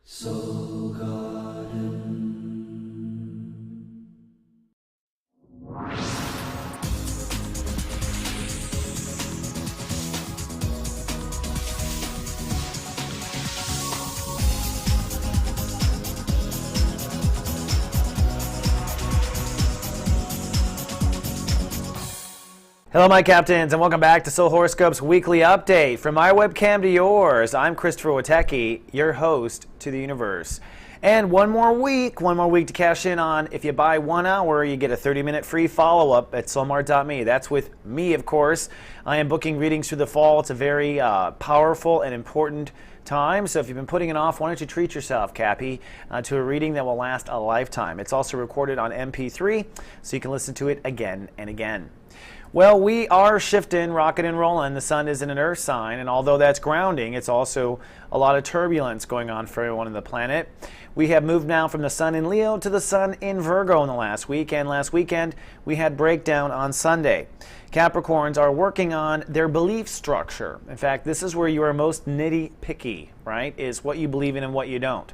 Soul Garden. Hello my captains and welcome back to Soul Horoscopes Weekly Update. From my webcam to yours, I'm Christopher Witecki, your host to the universe. And one more week to cash in on. If you buy 1 hour, you get a 30-minute free follow-up at soulmart.me. That's with me, of course. I am booking readings through the fall. It's a very powerful and important time. So if you've been putting it off, why don't you treat yourself, Cappy, to a reading that will last a lifetime. It's also recorded on MP3, so you can listen to it again and again. Well, we are shifting, rocking and rolling. The sun is in an earth sign, and although that's grounding, it's also a lot of turbulence going on for everyone on the planet. We have moved now from the sun in Leo to the sun in Virgo in the last week, and last weekend we had breakdown on Sunday. Capricorns are working on their belief structure. In fact, this is where you are most nitty-picky, right? Is what you believe in and what you don't.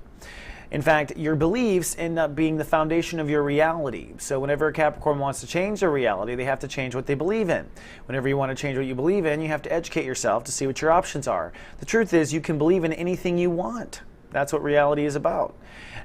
In fact, your beliefs end up being the foundation of your reality. So whenever a Capricorn wants to change their reality, they have to change what they believe in. Whenever you want to change what you believe in, you have to educate yourself to see what your options are. The truth is, you can believe in anything you want. That's what reality is about.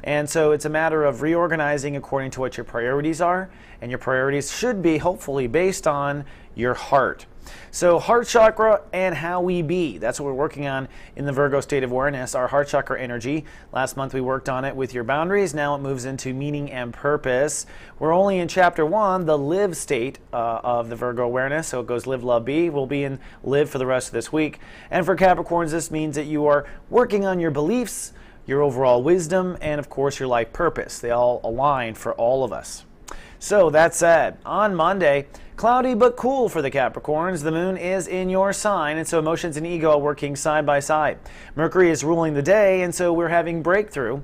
And so it's a matter of reorganizing according to what your priorities are, and your priorities should be, hopefully, based on your heart. So heart chakra and how we be. That's what we're working on in the Virgo state of awareness, our heart chakra energy. Last month we worked on it with your boundaries. Now it moves into meaning and purpose. We're only in chapter 1, the live state of the Virgo awareness. So it goes live, love, be. We'll be in live for the rest of this week. And for Capricorns, this means that you are working on your beliefs, your overall wisdom, and of course your life purpose. They all align for all of us. So that said, on Monday, cloudy but cool for the Capricorns. The moon is in your sign, and so emotions and ego are working side by side. Mercury is ruling the day, and so we're having breakthrough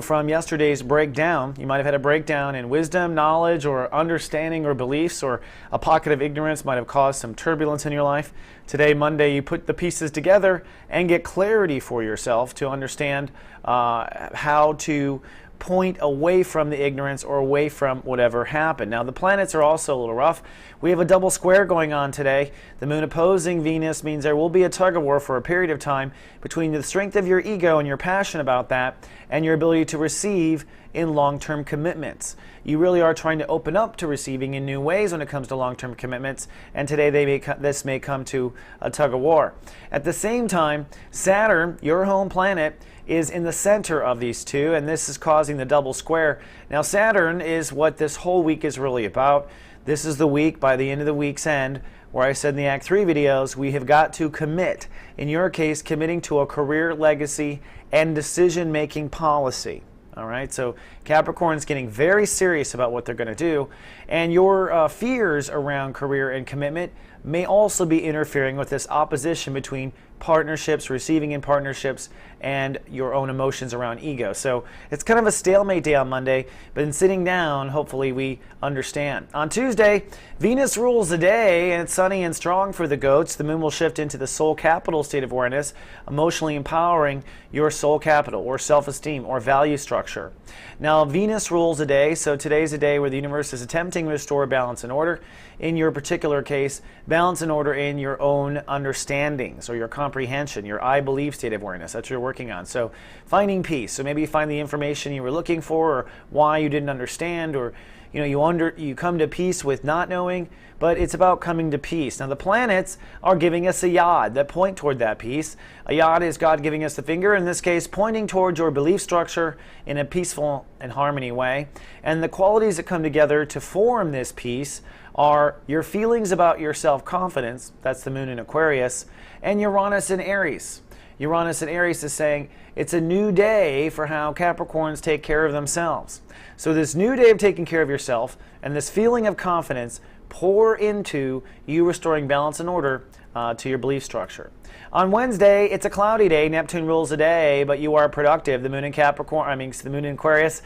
from yesterday's breakdown. You might have had a breakdown in wisdom, knowledge, or understanding or beliefs, or a pocket of ignorance might have caused some turbulence in your life. Today, Monday, you put the pieces together and get clarity for yourself to understand how to point away from the ignorance or away from whatever happened. Now, the planets are also a little rough. We have a double square going on today. The moon opposing Venus means there will be a tug of war for a period of time between the strength of your ego and your passion about that and your ability to receive in long-term commitments. You really are trying to open up to receiving in new ways when it comes to long-term commitments, and today this may come to a tug of war. At the same time, Saturn, your home planet, is in the center of these two, and this is causing the double square. Now, Saturn is what this whole week is really about. This is the week, by the end of the week's end, where I said in the Act 3 videos, we have got to commit. In your case, committing to a career, legacy, and decision-making policy. All right, so Capricorn's getting very serious about what they're going to do, and your fears around career and commitment may also be interfering with this opposition between partnerships, receiving in partnerships, and your own emotions around ego. So it's kind of a stalemate day on Monday, but in sitting down, hopefully we understand. On Tuesday, Venus rules the day, and it's sunny and strong for the goats. The moon will shift into the soul capital state of awareness, emotionally empowering your soul capital or self-esteem or value structure. Now, Venus rules the day, so today's a day where the universe is attempting to restore balance and order. In your particular case, balance and order in your own understandings or your comprehension, your I believe state of awareness. That's what you're working on. So finding peace. So maybe you find the information you were looking for, or why you didn't understand, or you come to peace with not knowing, but it's about coming to peace. Now the planets are giving us a yod that point toward that peace. A yod is God giving us the finger, in this case pointing towards your belief structure in a peaceful and harmony way. And the qualities that come together to form this peace are your feelings about your self-confidence, that's the moon in Aquarius, and Uranus in Aries. Uranus in Aries is saying it's a new day for how Capricorns take care of themselves. So this new day of taking care of yourself and this feeling of confidence pour into you restoring balance and order to your belief structure. On Wednesday, it's a cloudy day. Neptune rules the day, but you are productive. The moon in Capricorn, the moon in Aquarius,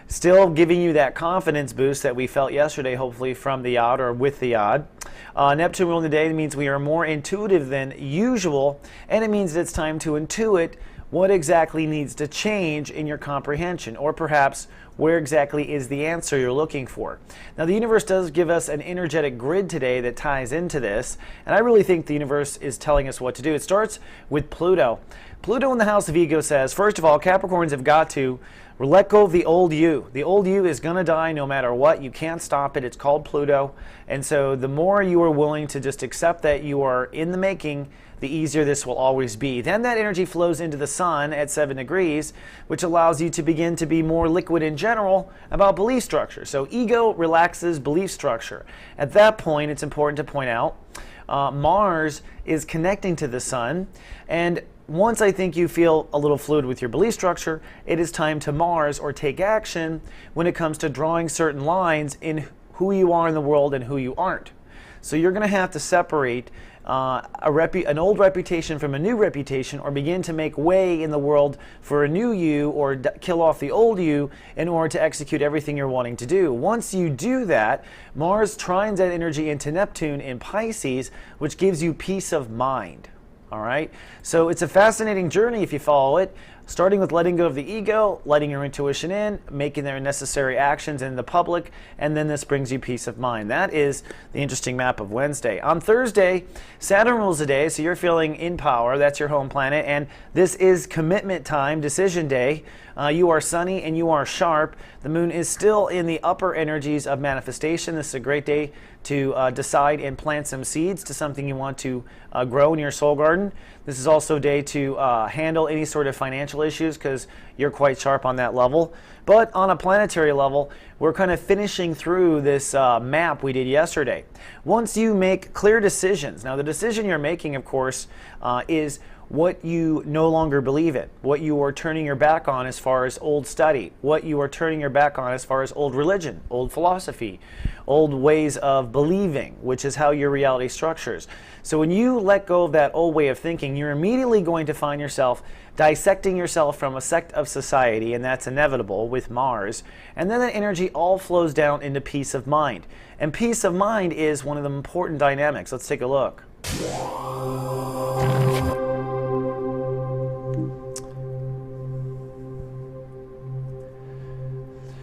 still giving you that confidence boost that we felt yesterday, hopefully from the odd or with the odd. Neptune ruling the day means we are more intuitive than usual, and it means that it's time to intuit what exactly needs to change in your comprehension, or perhaps where exactly is the answer you're looking for. Now, the universe does give us an energetic grid today that ties into this, and I really think the universe is telling us what to do. It starts with Pluto. Pluto in the house of ego says, first of all, Capricorns have got to let go of the old you. The old you is going to die no matter what. You can't stop it. It's called Pluto. And so the more you are willing to just accept that you are in the making, the easier this will always be. Then that energy flows into the sun at 7 degrees, which allows you to begin to be more liquid in general about belief structure. So ego relaxes belief structure. At that point, it's important to point out, Mars is connecting to the sun, and once I think you feel a little fluid with your belief structure, it is time to Mars or take action when it comes to drawing certain lines in who you are in the world and who you aren't. So you're going to have to separate an old reputation from a new reputation, or begin to make way in the world for a new you, or kill off the old you in order to execute everything you're wanting to do. Once you do that, Mars trines that energy into Neptune in Pisces, which gives you peace of mind. All right, so it's a fascinating journey if you follow it, starting with letting go of the ego, letting your intuition in, making their necessary actions in the public, and then this brings you peace of mind. That is the interesting map of Wednesday. On Thursday, Saturn rules the day, so you're feeling in power. That's your home planet, and this is commitment time, decision day. You are sunny and you are sharp. The moon is still in the upper energies of manifestation. This is a great day to decide and plant some seeds to something you want to grow in your soul garden. This is also a day to handle any sort of financial issues, because you're quite sharp on that level. But on a planetary level, we're kind of finishing through this map we did yesterday. Once you make clear decisions, now the decision you're making, of course, is what you no longer believe in, what you are turning your back on as far as old study, what you are turning your back on as far as old religion, old philosophy, old ways of believing, which is how your reality structures. So when you let go of that old way of thinking, you're immediately going to find yourself dissecting yourself from a sect of society, and that's inevitable with Mars. And then that energy all flows down into peace of mind. And peace of mind is one of the important dynamics. Let's take a look.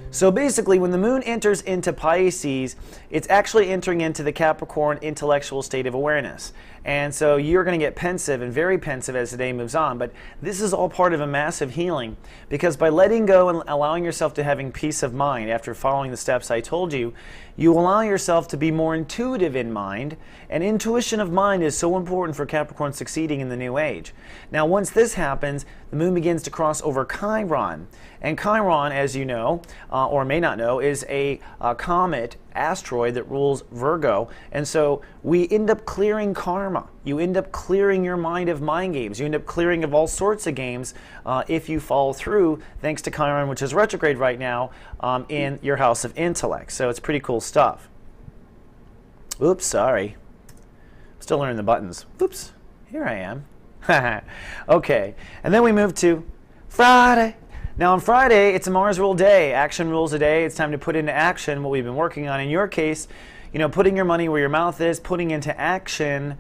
So basically, when the moon enters into Pisces, it's actually entering into the Capricorn intellectual state of awareness. And so you're going to get pensive and very pensive as the day moves on. But this is all part of a massive healing, because by letting go and allowing yourself to having peace of mind after following the steps I told you, you allow yourself to be more intuitive in mind. And intuition of mind is so important for Capricorn succeeding in the new age. Now, once this happens, the moon begins to cross over Chiron. And Chiron, as you know, or may not know, is a comet asteroid that rules Virgo. And so we end up clearing karma. You end up clearing your mind of mind games. You end up clearing of all sorts of games if you follow through, thanks to Chiron, which is retrograde right now in your house of intellect. So it's pretty cool stuff. Oops, sorry. Still learning the buttons. Oops, here I am. Okay, and then we move to Friday. Now on Friday, it's a Mars rule day. Action rules the day. It's time to put into action what we've been working on. In your case, you know, putting your money where your mouth is, putting into action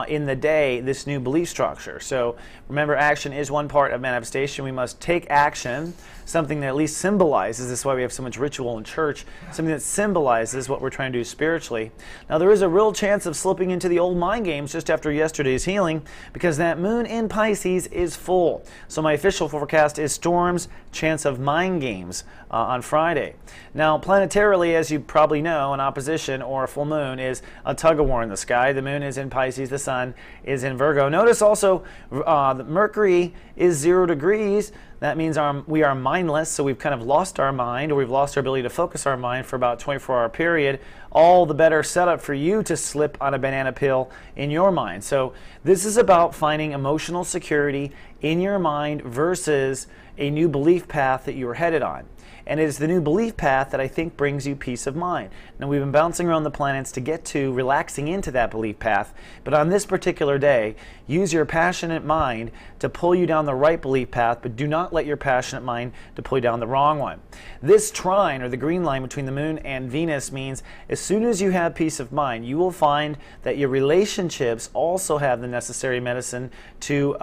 in the day this new belief structure. So remember, action is one part of manifestation. We must take action, something that at least symbolizes, this is why we have so much ritual in church, something that symbolizes what we're trying to do spiritually. Now there is a real chance of slipping into the old mind games just after yesterday's healing, because that moon in Pisces is full. So my official forecast is storms, chance of mind games on Friday. Now planetarily, as you probably know, an opposition or a full moon is a tug-of-war in the sky. The moon is in Pisces, the sun is in Virgo. Notice also the Mercury is 0 degrees. That means we are mindless, so we've kind of lost our mind, or we've lost our ability to focus our mind for about a 24-hour period. All the better setup for you to slip on a banana peel in your mind. So this is about finding emotional security in your mind versus a new belief path that you are headed on. And it is the new belief path that I think brings you peace of mind. Now, we've been bouncing around the planets to get to relaxing into that belief path, but on this particular day, use your passionate mind to pull you down the right belief path, but do not let your passionate mind to pull you down the wrong one. This trine, or the green line between the moon and Venus, means as soon as you have peace of mind, you will find that your relationships also have the necessary medicine to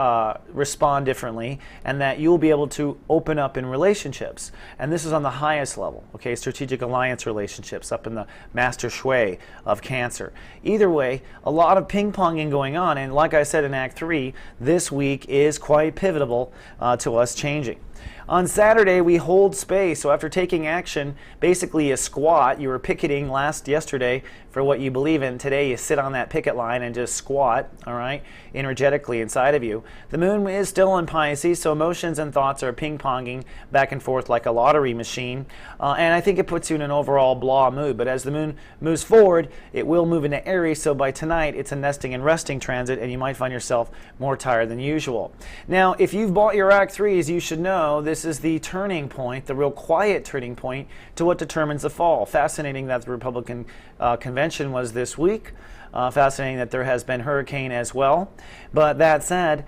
respond differently, and that you will be able to open up in relationships. And this is on the highest level, okay, strategic alliance relationships up in the master shui of Cancer. Either way, a lot of ping-ponging going on, and like I said in Act 3, this week is quite pivotal to us changing. On Saturday, we hold space. So after taking action, basically a squat, you were picketing yesterday for what you believe in. Today, you sit on that picket line and just squat, all right, energetically inside of you. The moon is still in Pisces, so emotions and thoughts are ping-ponging back and forth like a lottery machine. And I think it puts you in an overall blah mood. But as the moon moves forward, it will move into Aries. So by tonight, it's a nesting and resting transit, and you might find yourself more tired than usual. Now, if you've bought your Act 3s, you should know this is the turning point, the real quiet turning point to what determines the fall. Fascinating that the Republican convention was this week. Fascinating that there has been hurricane as well. But that said,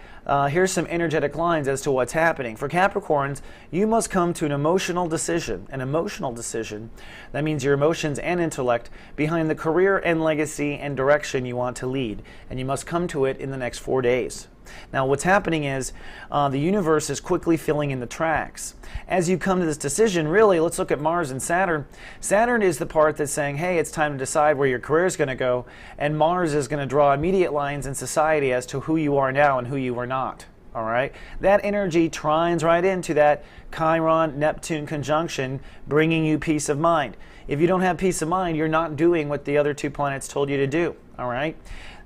here's some energetic lines as to what's happening. For Capricorns, you must come to an emotional decision. An emotional decision. That means your emotions and intellect behind the career and legacy and direction you want to lead. And you must come to it in the next 4 days. Now, what's happening is the universe is quickly filling in the tracks. As you come to this decision, really, let's look at Mars and Saturn. Saturn is the part that's saying, hey, it's time to decide where your career is going to go. And Mars is going to draw immediate lines in society as to who you are now and who you are not. All right? That energy trines right into that Chiron-Neptune conjunction, bringing you peace of mind. If you don't have peace of mind, you're not doing what the other two planets told you to do. All right?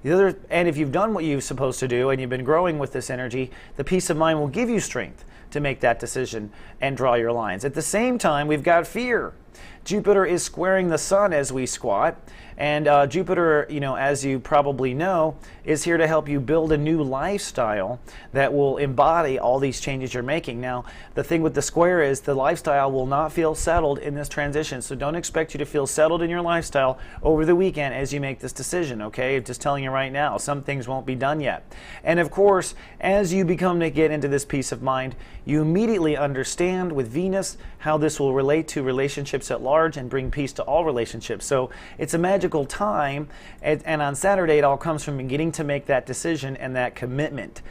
And if you've done what you're supposed to do and you've been growing with this energy, the peace of mind will give you strength to make that decision and draw your lines. At the same time, we've got fear. Jupiter is squaring the sun as we squat, and Jupiter, as you probably know, is here to help you build a new lifestyle that will embody all these changes you're making. Now, the thing with the square is the lifestyle will not feel settled in this transition, so don't expect you to feel settled in your lifestyle over the weekend as you make this decision, okay? I'm just telling you right now, some things won't be done yet. And of course, as you become to get into this peace of mind, you immediately understand with Venus how this will relate to relationships at large and bring peace to all relationships. So it's a magical time, and on Saturday it all comes from beginning to make that decision and that commitment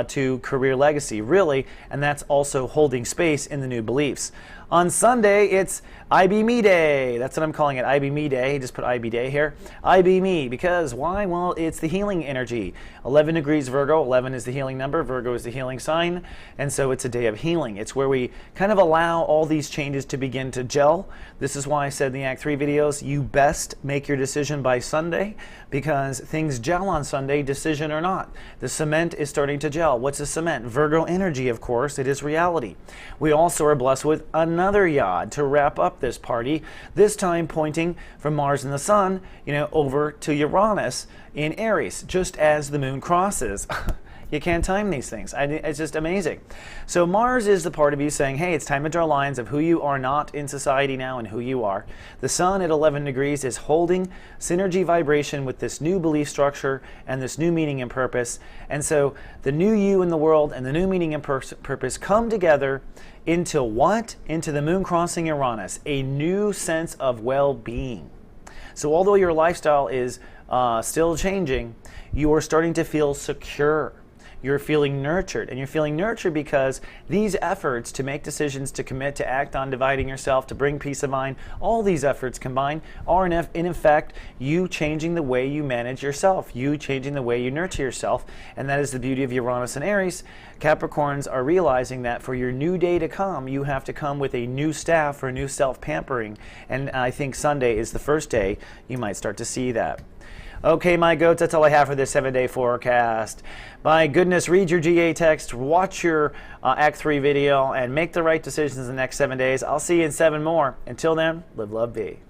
to career legacy, really, and that's also holding space in the new beliefs. On Sunday, it's I Be Me Day. That's what I'm calling it, I Be Me Day. Just put I Be Day here. I Be Me, because why? Well, it's the healing energy. 11 degrees Virgo. 11 is the healing number. Virgo is the healing sign. And so it's a day of healing. It's where we kind of allow all these changes to begin to gel. This is why I said in the Act 3 videos, you best make your decision by Sunday, because things gel on Sunday, decision or not. The cement is starting to gel. What's the cement? Virgo energy, of course. It is reality. We also are blessed with another yod to wrap up this party, this time pointing from Mars and the Sun, over to Uranus in Aries, just as the moon crosses. You can't time these things. It's just amazing. So Mars is the part of you saying, hey, it's time to draw lines of who you are not in society now and who you are. The Sun at 11 degrees is holding synergy vibration with this new belief structure and this new meaning and purpose. And so the new you in the world and the new meaning and purpose come together into what? Into the moon crossing Uranus, a new sense of well-being. So although your lifestyle is still changing, you are starting to feel secure. You're feeling nurtured, and you're feeling nurtured because these efforts to make decisions, to commit, to act on dividing yourself, to bring peace of mind, all these efforts combined are in effect you changing the way you manage yourself, you changing the way you nurture yourself, and that is the beauty of Uranus and Aries. Capricorns are realizing that for your new day to come, you have to come with a new staff or a new self-pampering, and I think Sunday is the first day you might start to see that. Okay, my goats, that's all I have for this 7-day forecast. My goodness, read your GA text, watch your Act 3 video, and make the right decisions in the next 7 days. I'll see you in 7 more. Until then, live, love, be.